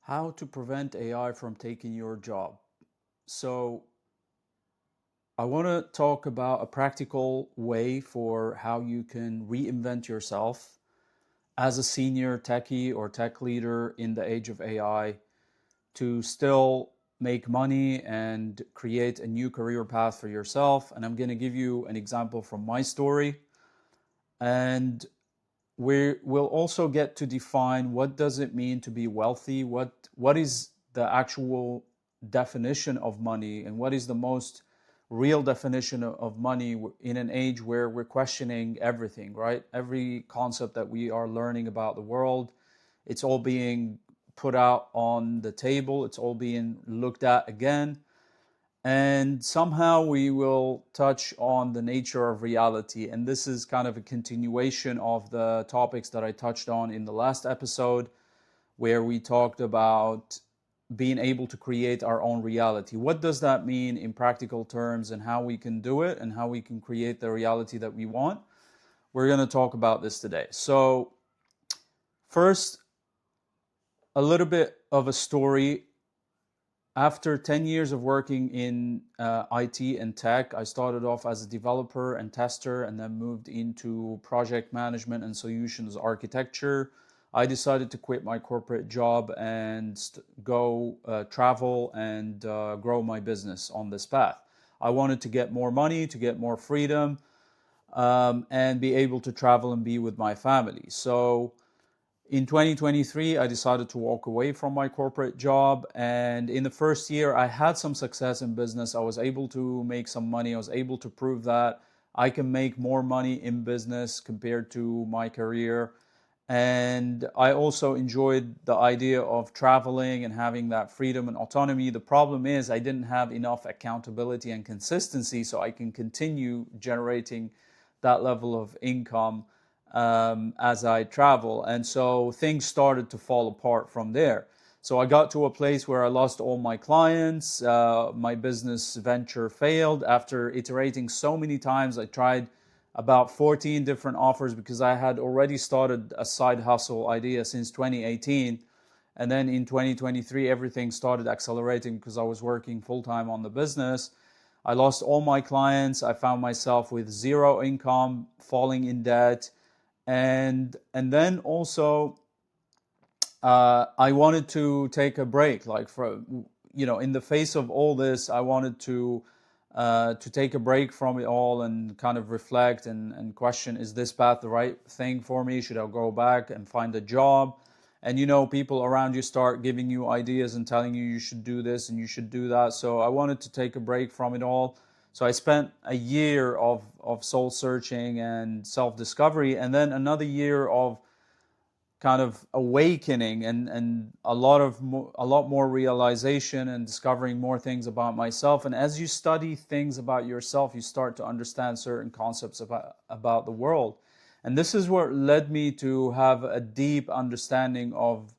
How to prevent AI from taking your job. So, I want to talk about a practical way for how you can reinvent yourself as a senior techie or tech leader in the age of AI to still make money and create a new career path for yourself. And I'm going to give you an example from my story. And we'll also get to define what does it mean to be wealthy, what is the actual definition of money, and what is the most real definition of money in an age where we're questioning everything, right? Every concept that we are learning about the world, it's all being put out on the table, it's all being looked at again, and somehow we will touch on the nature of reality. And this is kind of a continuation of the topics that I touched on in the last episode, where we talked about being able to create our own reality. What does that mean in practical terms, and how we can do it, and how we can create the reality that we want? We're going to talk about this today. So, first, a little bit of a story. After 10 years of working in IT and tech, I started off as a developer and tester and then moved into project management and solutions architecture. I decided to quit my corporate job and go travel and grow my business on this path. I wanted to get more money, to get more freedom, and be able to travel and be with my family. So in 2023, I decided to walk away from my corporate job. And in the first year, I had some success in business. I was able to make some money. I was able to prove that I can make more money in business compared to my career. And I also enjoyed the idea of traveling and having that freedom and autonomy. The problem is, I didn't have enough accountability and consistency so I can continue generating that level of income as I travel. And so things started to fall apart from there. So I got to a place where I lost all my clients. My business venture failed. After iterating so many times, I tried about 14 different offers because I had already started a side hustle idea since 2018. And then in 2023, everything started accelerating because I was working full time on the business. I lost all my clients. I found myself with zero income, falling in debt, and then also I wanted to take a break. Like, for in the face of all this, I wanted to take a break from it all and kind of reflect and question: is this path the right thing for me? Should I go back and find a job? And people around you start giving you ideas and telling you should do this and you should do that. So I wanted to take a break from it all. So I spent a year of soul searching and self-discovery, and then another year of kind of awakening and a lot more realization and discovering more things about myself. And as you study things about yourself, you start to understand certain concepts about the world. And this is what led me to have a deep understanding of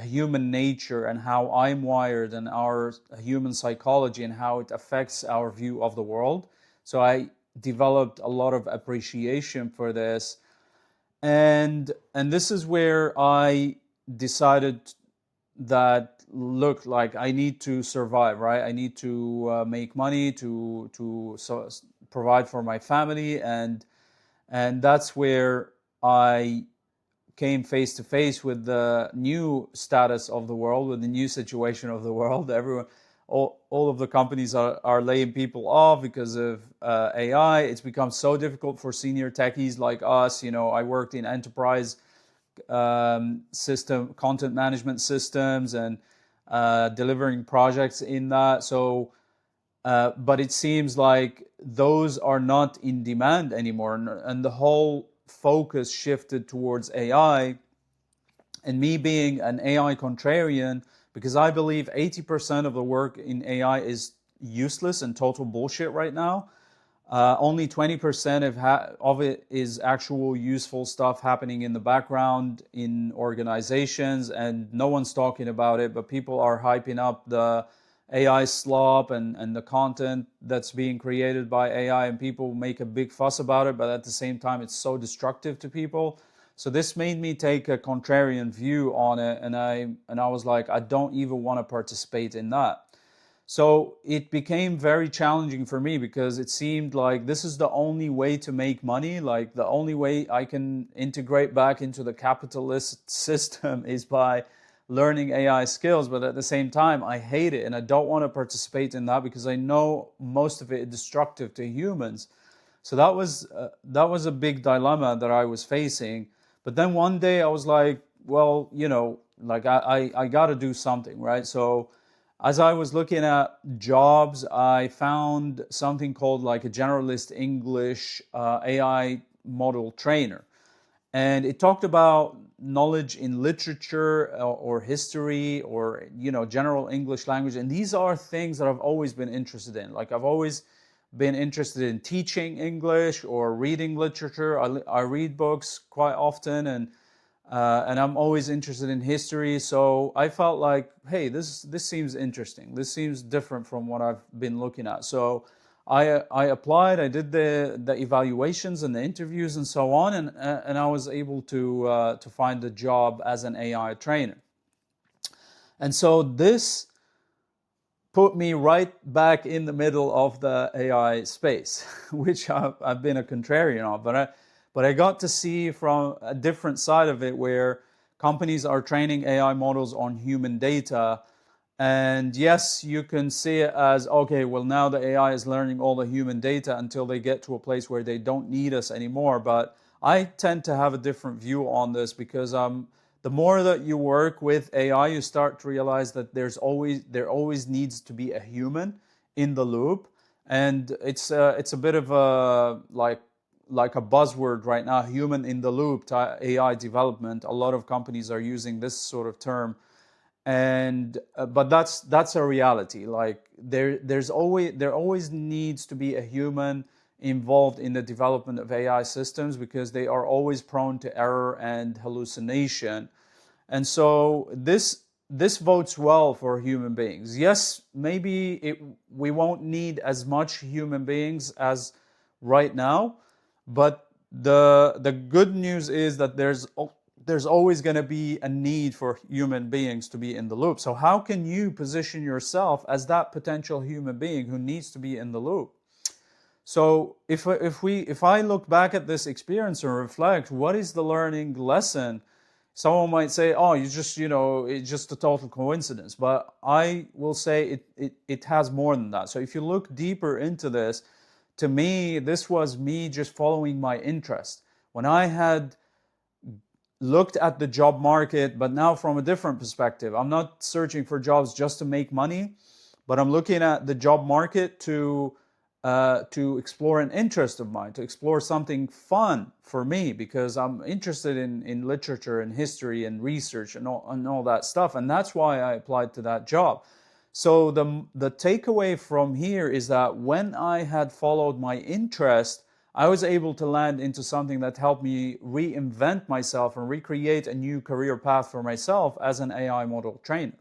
human nature and how I'm wired, and our human psychology, and how it affects our view of the world. So I developed a lot of appreciation for this. And this is where I decided that, look, like, I need to survive, right? I need to make money to provide for my family. And that's where I came face to face with the new status of the world, with the new situation of the world. All of the companies are laying people off because of AI. It's become so difficult for senior techies like us. I worked in enterprise content management systems, and delivering projects in that. So, but it seems like those are not in demand anymore, and the whole focus shifted towards AI. And me being an AI contrarian, because I believe 80% of the work in AI is useless and total bullshit right now. Only 20% of it is actual useful stuff happening in the background in organizations, and no one's talking about it, but people are hyping up the AI slop and the content that's being created by AI, and people make a big fuss about it, but at the same time, it's so destructive to people. So this made me take a contrarian view on it, and I was like, I don't even want to participate in that. So it became very challenging for me because it seemed like this is the only way to make money. Like the only way I can integrate back into the capitalist system is by learning AI skills. But at the same time, I hate it and I don't want to participate in that because I know most of it is destructive to humans. So that was a big dilemma that I was facing. But then one day I was like, well, like I got to do something, right? So as I was looking at jobs, I found something called like a generalist English AI model trainer. And it talked about knowledge in literature or history or, general English language. And these are things that I've always been interested in. Like I've always been interested in teaching English or reading literature. I read books quite often, and I'm always interested in history. So I felt like, hey, this seems interesting. This seems different from what I've been looking at. So I applied. I did the evaluations and the interviews and so on, and I was able to find a job as an AI trainer. And so this put me right back in the middle of the AI space, which I've been a contrarian of. But I got to see from a different side of it where companies are training AI models on human data. And yes, you can see it as, okay, well, now the AI is learning all the human data until they get to a place where they don't need us anymore. But I tend to have a different view on this because the more that you work with AI, you start to realize that there always needs to be a human in the loop, and it's a bit of a like a buzzword right now, human in the loop AI development. A lot of companies are using this sort of term, and but that's a reality. Like there always needs to be a human involved in the development of AI systems because they are always prone to error and hallucination. And so this votes well for human beings. Yes, maybe we won't need as much human beings as right now, but the good news is that there's always going to be a need for human beings to be in the loop. So how can you position yourself as that potential human being who needs to be in the loop? So if I look back at this experience and reflect, what is the learning lesson? Someone might say, "Oh, it's just a total coincidence." But I will say it has more than that. So if you look deeper into this, to me, this was me just following my interest. When I had looked at the job market, but now from a different perspective. I'm not searching for jobs just to make money, but I'm looking at the job market to explore an interest of mine, to explore something fun for me, because I'm interested in literature and history and research and all that stuff. And that's why I applied to that job. So the takeaway from here is that when I had followed my interest, I was able to land into something that helped me reinvent myself and recreate a new career path for myself as an AI model trainer,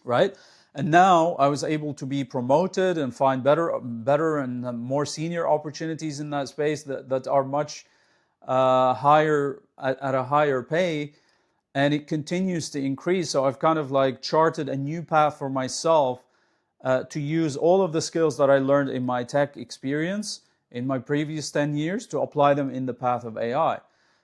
right? And now I was able to be promoted and find better and more senior opportunities in that space that are much higher at a higher pay, and it continues to increase. So I've kind of like charted a new path for myself to use all of the skills that I learned in my tech experience in my previous 10 years to apply them in the path of AI.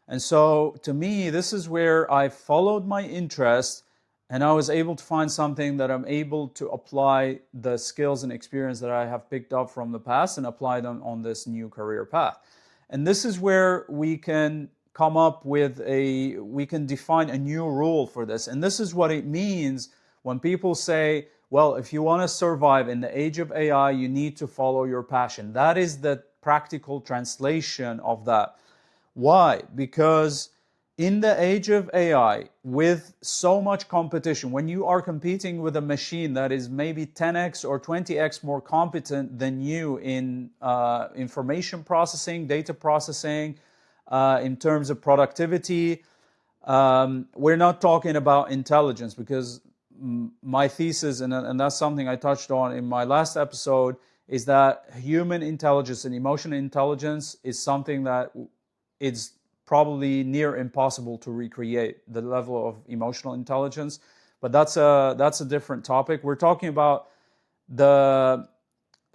And so to me, this is where I followed my interest and I was able to find something that I'm able to apply the skills and experience that I have picked up from the past and apply them on this new career path. And this is where we can come up with we can define a new rule for this. And this is what it means when people say, well, if you want to survive in the age of AI, you need to follow your passion. That is the practical translation of that. Why? Because in the age of AI, with so much competition, when you are competing with a machine that is maybe 10x or 20x more competent than you in information processing, data processing, in terms of productivity, we're not talking about intelligence, because my thesis, and that's something I touched on in my last episode, is that human intelligence and emotional intelligence is something that is probably near impossible to recreate the level of emotional intelligence. But that's a different topic. We're talking about the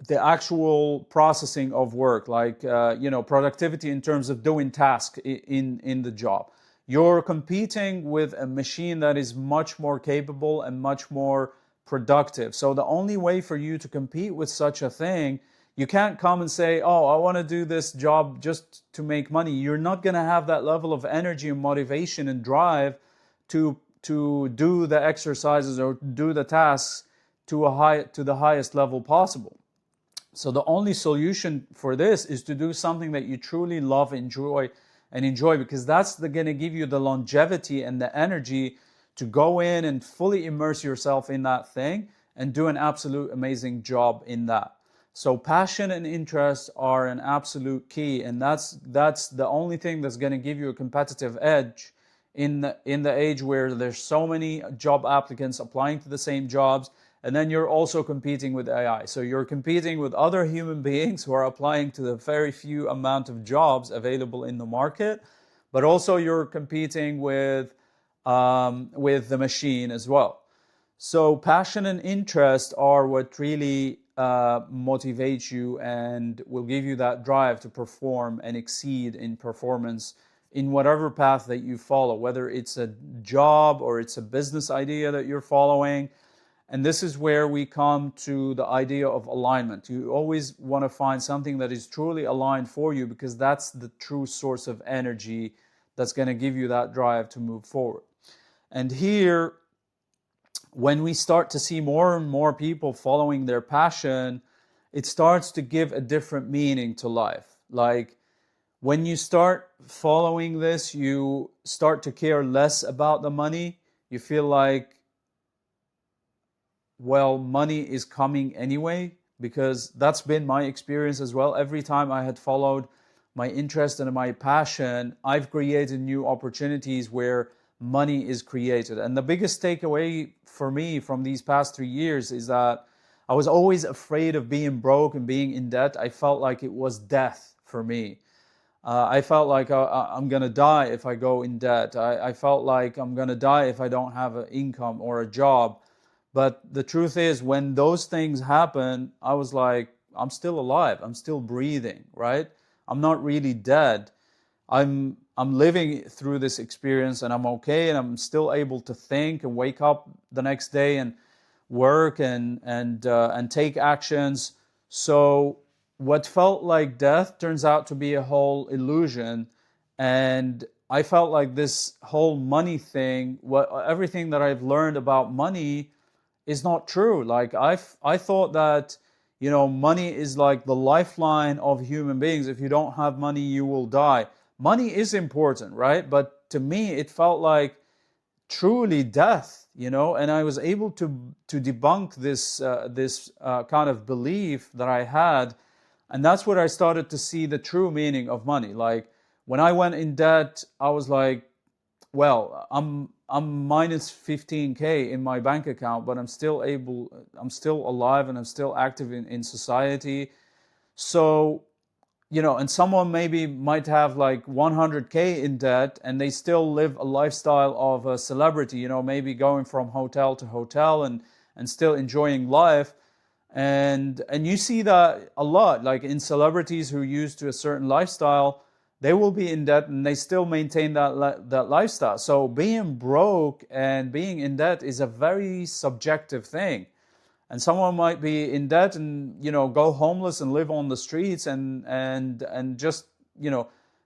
the actual processing of work, like productivity in terms of doing tasks in the job. You're competing with a machine that is much more capable and much more productive. So the only way for you to compete with such a thing, you can't come and say, "Oh, I want to do this job just to make money." You're not going to have that level of energy and motivation and drive to do the exercises or do the tasks to the highest level possible. So the only solution for this is to do something that you truly love, enjoy, because that's going to give you the longevity and the energy to go in and fully immerse yourself in that thing and do an absolute amazing job in that. So passion and interest are an absolute key, and that's the only thing that's going to give you a competitive edge in the age where there's so many job applicants applying to the same jobs. And then you're also competing with AI. So you're competing with other human beings who are applying to the very few amount of jobs available in the market, but also you're competing with the machine as well. So passion and interest are what really motivates you and will give you that drive to perform and exceed in performance in whatever path that you follow, whether it's a job or it's a business idea that you're following. And this is where we come to the idea of alignment. You always want to find something that is truly aligned for you, because that's the true source of energy that's going to give you that drive to move forward. And here, when we start to see more and more people following their passion, it starts to give a different meaning to life. Like, when you start following this, you start to care less about the money. You feel like, well, money is coming anyway, because that's been my experience as well. Every time I had followed my interest and my passion, I've created new opportunities where money is created. And the biggest takeaway for me from these past 3 years is that I was always afraid of being broke and being in debt. I felt like it was death for me. I felt like I'm going to die if I go in debt. I felt like I'm going to die if I don't have an income or a job. But the truth is, when those things happen, I was like, I'm still alive. I'm still breathing, right? I'm not really dead. I'm living through this experience, and I'm okay, and I'm still able to think and wake up the next day and work and take actions. So what felt like death turns out to be a whole illusion. And I felt like this whole money thing, everything that I've learned about money is not true. Like, I thought that, money is like the lifeline of human beings. If you don't have money, you will die. Money is important, right? But to me, it felt like truly death, and I was able to debunk this kind of belief that I had. And that's where I started to see the true meaning of money. Like, when I went in debt, I was like, well, I'm minus 15K in my bank account, but I'm still alive, and I'm still active in society. So, and someone maybe might have like 100K in debt, and they still live a lifestyle of a celebrity, maybe going from hotel to hotel and still enjoying life. And you see that a lot, like in celebrities who are used to a certain lifestyle, they will be in debt and they still maintain that lifestyle. So being broke and being in debt is a very subjective thing. And someone might be in debt and go homeless and live on the streets and just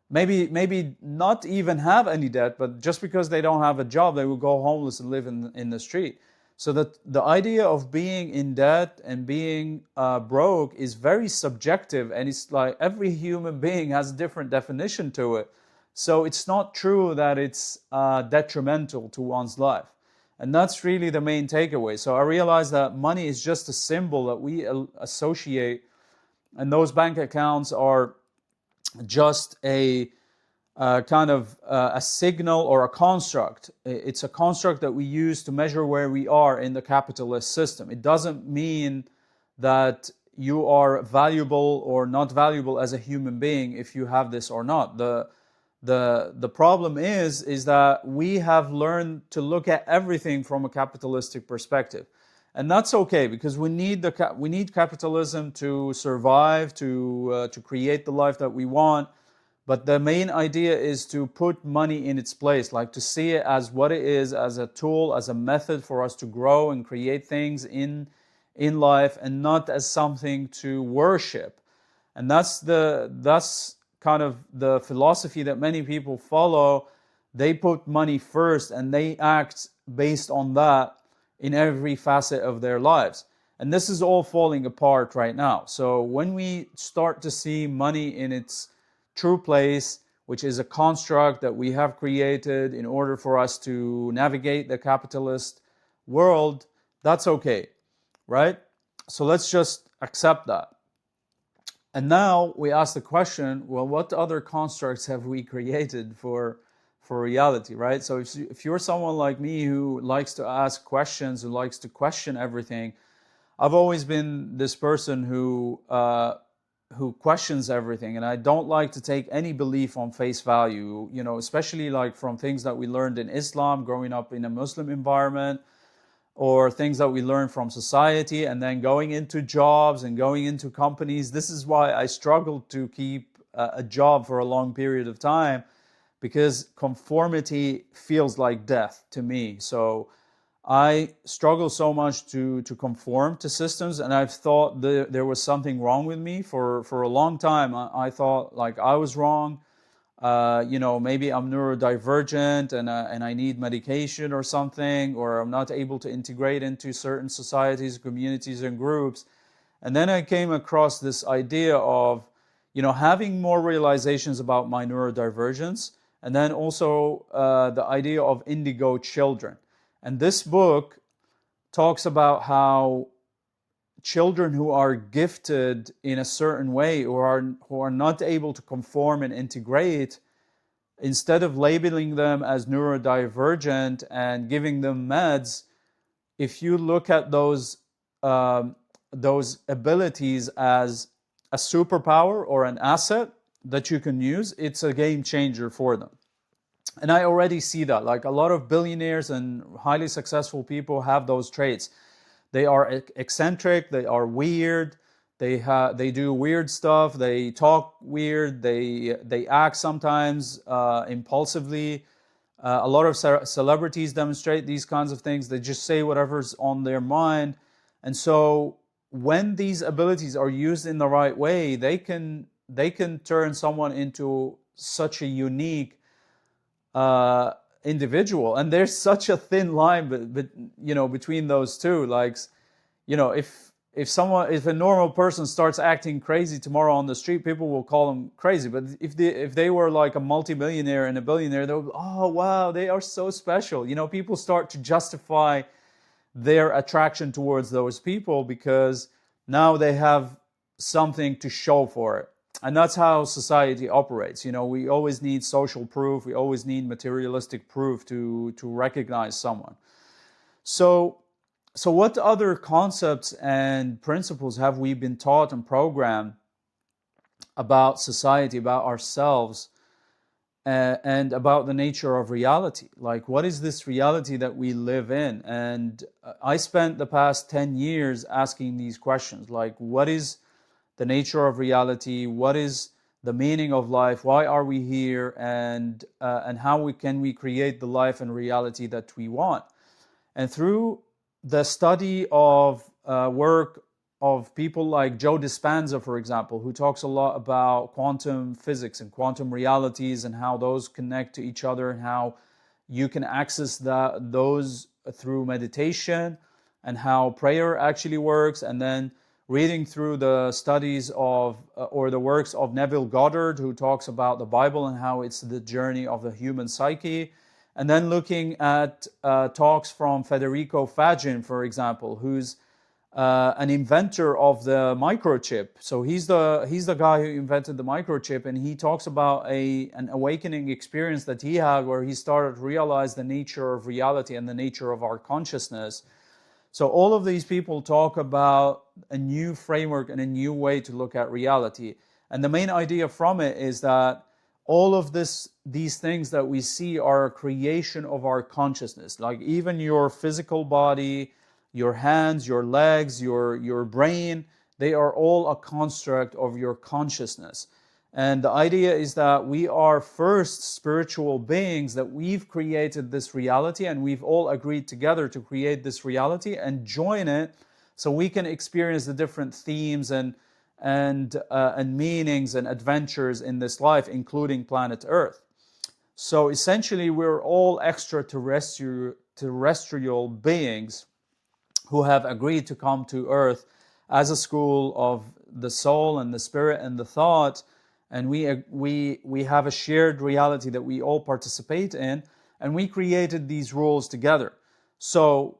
maybe not even have any debt, but just because they don't have a job, they will go homeless and live in the street. So that the idea of being in debt and being broke is very subjective, and it's like every human being has a different definition to it. So it's not true that it's detrimental to one's life. And that's really the main takeaway. So I realized that money is just a symbol that we associate, and those bank accounts are just a kind of a signal or a construct. It's a construct that we use to measure where we are in the capitalist system. It doesn't mean that you are valuable or not valuable as a human being if you have this or not. The problem is that we have learned to look at everything from a capitalistic perspective, and that's okay, because we need capitalism to survive, to create the life that we want. But the main idea is to put money in its place, like to see it as what it is, as a tool, as a method for us to grow and create things in life, and not as something to worship. And that's kind of the philosophy that many people follow. They put money first and they act based on that in every facet of their lives. And this is all falling apart right now. So when we start to see money in its true place, which is a construct that we have created in order for us to navigate the capitalist world, that's okay, right? So let's just accept that. And now we ask the question, well, what other constructs have we created for reality, right? So if you're someone like me who likes to ask questions, who likes to question everything, I've always been this person who questions everything, and I don't like to take any belief on face value, especially like from things that we learned in Islam, growing up in a Muslim environment, or things that we learn from society, and then going into jobs and going into companies. This is why I struggled to keep a job for a long period of time, because conformity feels like death to me. So I struggle so much to conform to systems, and I've thought there was something wrong with me for a long time. I thought like I was wrong. Maybe I'm neurodivergent and I need medication or something, or I'm not able to integrate into certain societies, communities, and groups. And then I came across this idea of, having more realizations about my neurodivergence, and then also the idea of indigo children. And this book talks about how children who are gifted in a certain way, who are not able to conform and integrate, instead of labeling them as neurodivergent and giving them meds, if you look at those abilities as a superpower or an asset that you can use, it's a game changer for them. And I already see that. Like, a lot of billionaires and highly successful people have those traits. They are eccentric, they are weird, they do weird stuff, they talk weird, they act sometimes impulsively. A lot of celebrities demonstrate these kinds of things. They just say whatever's on their mind. And so when these abilities are used in the right way, they can turn someone into such a unique individual. And there's such a thin line between those two. Like, if a normal person starts acting crazy tomorrow on the street, people will call them crazy. But if they were like a multimillionaire and a billionaire, they'll be, oh wow, they are so special. People start to justify their attraction towards those people because now they have something to show for it. And that's how society operates. We always need social proof. We always need materialistic proof to recognize someone. So what other concepts and principles have we been taught and programmed about society, about ourselves, and about the nature of reality? Like, what is this reality that we live in? And I spent the past 10 years asking these questions. Like, what is the nature of reality? What is the meaning of life? Why are we here? And how can we create the life and reality that we want? And through the study of work of people like Joe Dispenza, for example, who talks a lot about quantum physics and quantum realities and how those connect to each other, and how you can access those through meditation, and how prayer actually works. And then reading through the studies of or the works of Neville Goddard, who talks about the Bible and how it's the journey of the human psyche. And then looking at talks from Federico Faggin, for example, who's an inventor of the microchip. So he's the guy who invented the microchip, and he talks about an awakening experience that he had, where he started to realize the nature of reality and the nature of our consciousness. So all of these people talk about a new framework and a new way to look at reality. And the main idea from it is that all of these things that we see are a creation of our consciousness. Like even your physical body, your hands, your legs, your brain, they are all a construct of your consciousness. And the idea is that we are first spiritual beings, that we've created this reality, and we've all agreed together to create this reality and join it so we can experience the different themes and meanings and adventures in this life, including planet Earth. So essentially, we're all extraterrestrial beings who have agreed to come to Earth as a school of the soul and the spirit and the thought, and we have a shared reality that we all participate in, and we created these rules together. So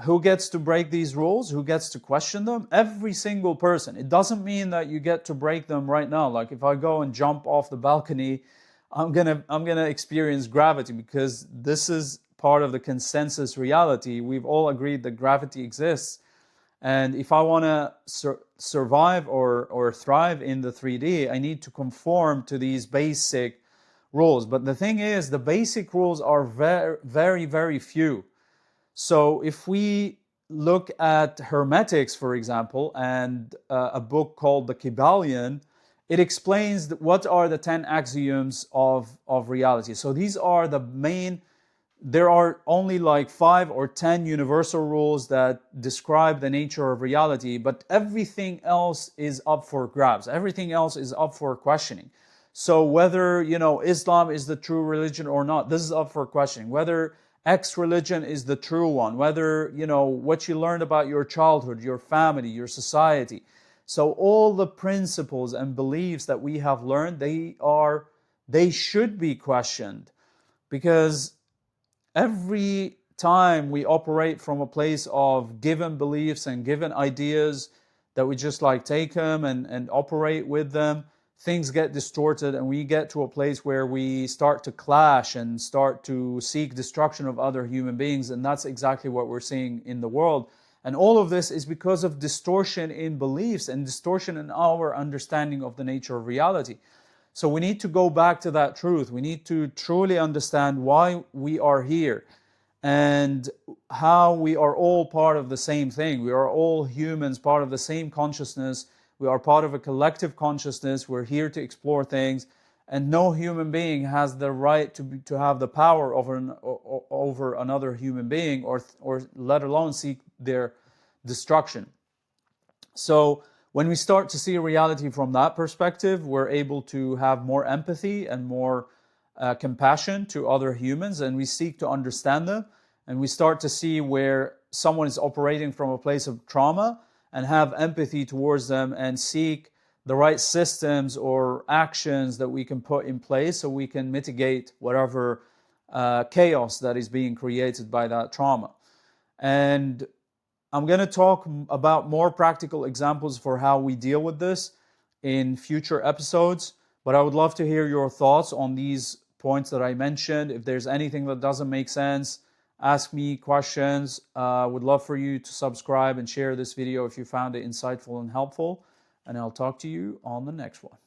who gets to break these rules? Who gets to question them? Every single person. It doesn't mean that you get to break them right now. Like if I go and jump off the balcony, I'm gonna experience gravity, because this is part of the consensus reality. We've all agreed that gravity exists. And if I want to survive or thrive in the 3D, I need to conform to these basic rules. But the thing is, the basic rules are very, very, very few. So if we look at hermetics, for example, and a book called the Kybalion, it explains what are the 10 axioms of reality. So these are the main. There are only like 5 or 10 universal rules that describe the nature of reality, but everything else is up for grabs. Everything else is up for questioning. So whether, Islam is the true religion or not, this is up for questioning. Whether X religion is the true one, whether, what you learned about your childhood, your family, your society. So all the principles and beliefs that we have learned, they should be questioned, because every time we operate from a place of given beliefs and given ideas that we just like take them and operate with them, things get distorted, and we get to a place where we start to clash and start to seek destruction of other human beings. And that's exactly what we're seeing in the world. And all of this is because of distortion in beliefs and distortion in our understanding of the nature of reality. So we need to go back to that truth. We need to truly understand why we are here and how we are all part of the same thing. We are all humans, part of the same consciousness. We are part of a collective consciousness. We're here to explore things, and no human being has the right to have the power over another human being, or let alone seek their destruction. So when we start to see reality from that perspective, we're able to have more empathy and more compassion to other humans, and we seek to understand them, and we start to see where someone is operating from a place of trauma and have empathy towards them and seek the right systems or actions that we can put in place so we can mitigate whatever chaos that is being created by that trauma. And I'm going to talk about more practical examples for how we deal with this in future episodes, but I would love to hear your thoughts on these points that I mentioned. If there's anything that doesn't make sense, ask me questions. Would love for you to subscribe and share this video if you found it insightful and helpful, and I'll talk to you on the next one.